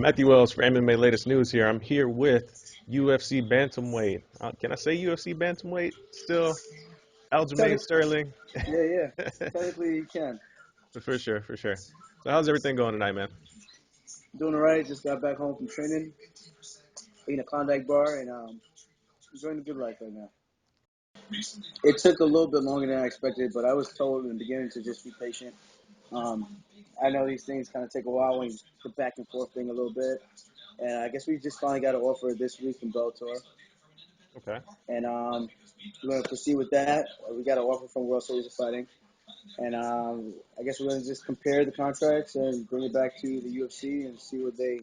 Matthew Wells for MMA Latest News here. I'm here with UFC Bantamweight. Can I say UFC Bantamweight still? Aljamain Technically, Sterling. yeah. Technically, you can. For sure, for sure. So how's everything going tonight, man? Doing all right. Just got back home from training, eating a Klondike bar, and enjoying the good life right now. It took a little bit longer than I expected, but I was told in the beginning to just be patient. Um, I know these things kind of take a while when you the back and forth thing a little bit, and I guess we just finally got an offer this week from Bellator, Okay. and we're going to proceed with that. We got an offer from World Series of Fighting. And I guess we're going to just compare the contracts and bring it back to the UFC and see what they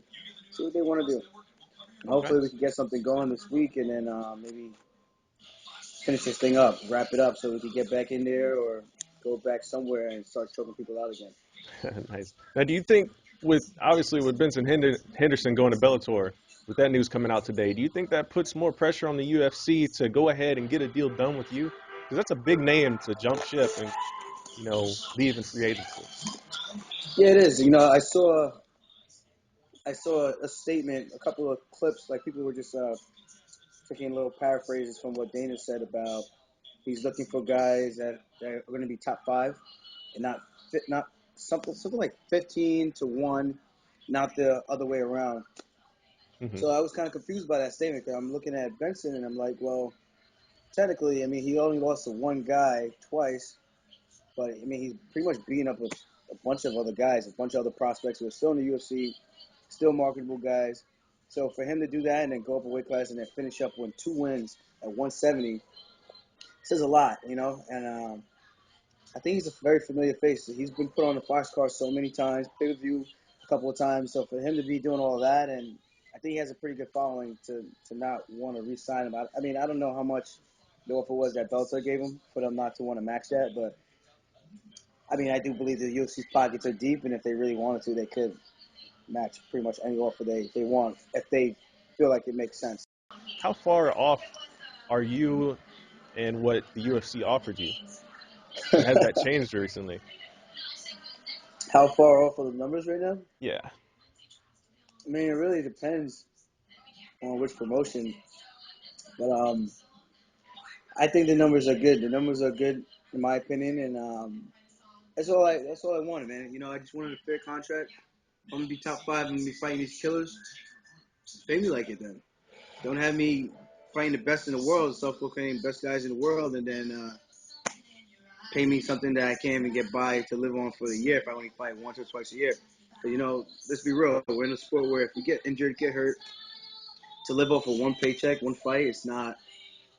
want to do. Okay. Hopefully we can get something going this week and then maybe finish this thing up, wrap it up so we can get back in there or go back somewhere and start choking people out again. Nice. Now, do you think with Benson Henderson going to Bellator, with that news coming out today, do you think that puts more pressure on the UFC to go ahead and get a deal done with you? Because that's a big name to jump ship and leave in free agency. Yeah, it is. I saw a statement, a couple of clips, like people were just taking little paraphrases from what Dana said about he's looking for guys that are going to be top five and not something like 15-1, not the other way around. Hmm. So I was kind of confused by that statement because I'm looking at Benson and I'm like, well, technically, I mean, he only lost to one guy twice, but I mean, he's pretty much beating up a bunch of other guys, a bunch of other prospects who are still in the UFC, still marketable guys. So for him to do that and then go up a weight class and then finish up with 2 wins at 170 says a lot, And I think he's a very familiar face. He's been put on the Fox card so many times, pay-per-view a couple of times. So for him to be doing all of that, and I think he has a pretty good following to not want to re-sign him. I mean, I don't know how much the offer was that Bellator gave him for them not to want to match that, but I mean, I do believe the UFC's pockets are deep, and if they really wanted to, they could match pretty much any offer they want if they feel like it makes sense. How far off are you and what the UFC offered you? And has that changed recently? How far off are the numbers right now? Yeah. I mean, it really depends on which promotion, but I think the numbers are good. The numbers are good, in my opinion, and that's all I wanted, man. I just wanted a fair contract. I'm gonna be top five. I'm gonna be fighting these killers. Pay me like it, then. Don't have me fighting the best in the world, self-proclaimed best guys in the world, and then pay me something that I can't even get by to live on for the year if I only fight once or twice a year. But let's be real. We're in a sport where if you get injured, get hurt, to live off of one paycheck, one fight, it's not,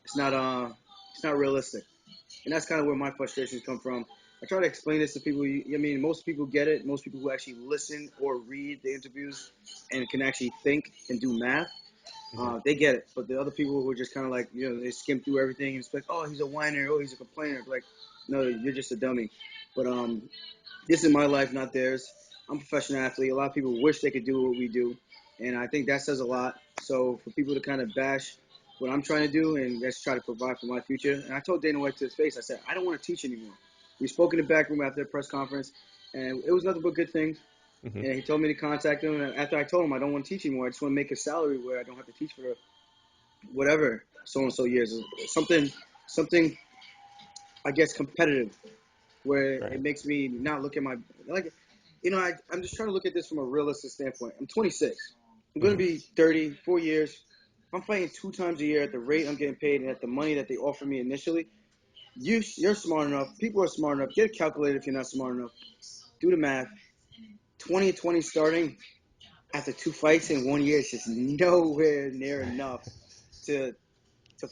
it's not realistic. And that's kind of where my frustrations come from. I try to explain this to people. I mean, most people get it. Most people who actually listen or read the interviews and can actually think and do math, Hmm. they get it. But the other people who are just kind of like, they skim through everything and it's like, oh, he's a whiner. Oh, he's a complainer. Like, no, you're just a dummy. But this is my life, not theirs. I'm a professional athlete. A lot of people wish they could do what we do, and I think that says a lot. So for people to kind of bash what I'm trying to do and just try to provide for my future, and I told Dana White to his face, I said, I don't want to teach anymore. We spoke in the back room after the press conference, and it was nothing but good things. Hmm. And he told me to contact him, and after I told him I don't want to teach anymore, I just want to make a salary where I don't have to teach for whatever so and so years. Something, I guess, competitive where it Right. makes me not look at my like I'm just trying to look at this from a realistic standpoint. I'm 26. I'm going to Hmm. be 30, 4 years. If I'm fighting 2 times a year at the rate I'm getting paid and at the money that they offer me initially, you're smart enough. People are smart enough. Get a calculator if you're not smart enough. Do the math. 2020 starting after 2 fights in 1 year is just nowhere near enough to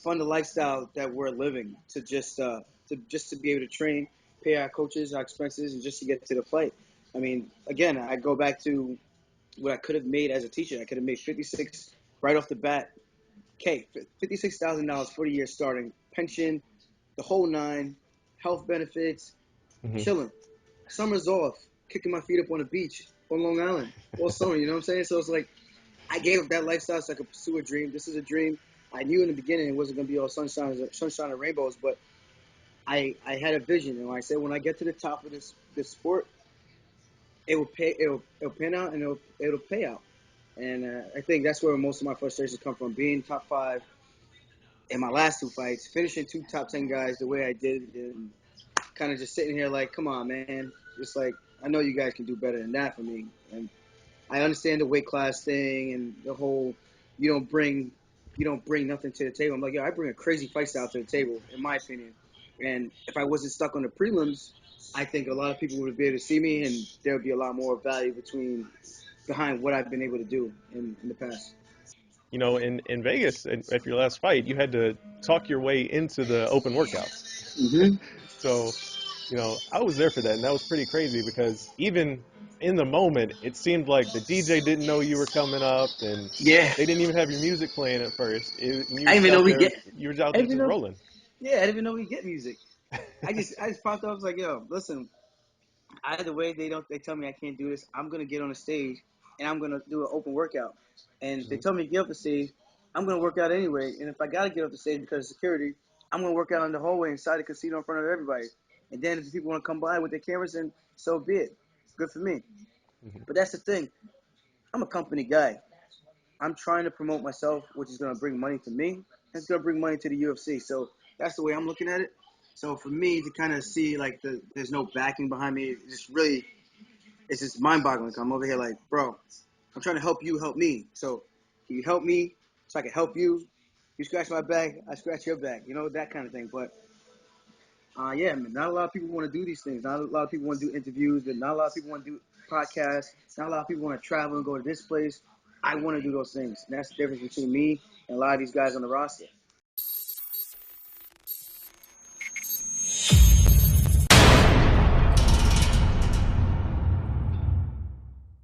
fund the lifestyle that we're living, to be able to train, pay our coaches, our expenses, and just to get to the fight. I mean, again, I go back to what I could have made as a teacher. I could have made 56 right off the bat. Okay, $56,000 for the year starting, pension, the whole nine, health benefits, Hmm. chilling. Summers off, kicking my feet up on the beach on Long Island all summer. You know what I'm saying? So it's like I gave up that lifestyle so I could pursue a dream. This is a dream. I knew in the beginning it wasn't going to be all sunshine and rainbows, but I had a vision, and I said when I get to the top of this sport, it will pan out and it'll pay out. And I think that's where most of my frustrations come from. Being top 5 in my last 2 fights, finishing 2 top 10 guys the way I did, and kind of just sitting here like, come on, man. Just like, I know you guys can do better than that for me. And I understand the weight class thing and the whole you don't bring nothing to the table. I'm like, yo, I bring a crazy fight style to the table, in my opinion. And if I wasn't stuck on the prelims, I think a lot of people would be able to see me, and there would be a lot more value behind what I've been able to do in the past. You know, in Vegas, at your last fight, you had to talk your way into the open workouts. Mm-hmm. So, you know, I was there for that, and that was pretty crazy because even in the moment, it seemed like the DJ didn't know you were coming up, and Yeah, they didn't even have your music playing at first. And you I were didn't just even know out we there, get. you were out I there didn't even just know. rolling. Yeah, I didn't even know we get music. I just popped up. I was like, yo, listen, either way they tell me I can't do this, I'm gonna get on the stage and I'm gonna do an open workout. And if they Mhm. tell me to get up the stage, I'm gonna work out anyway. And if I gotta get up the stage because of security, I'm gonna work out in the hallway inside the casino in front of everybody. And then if people wanna come by with their cameras, then so be it. Good for me. Mhm. But that's the thing. I'm a company guy. I'm trying to promote myself, which is gonna bring money to me, and it's gonna bring money to the UFC. So that's the way I'm looking at it. So for me to kind of see like there's no backing behind me, it's just mind-boggling. I'm over here like, bro, I'm trying to help you help me. So can you help me so I can help you? You scratch my back, I scratch your back. You know, that kind of thing. But yeah, man, not a lot of people want to do these things. Not a lot of people want to do interviews, and not a lot of people want to do podcasts. Not a lot of people want to travel and go to this place. I want to do those things. And that's the difference between me and a lot of these guys on the roster.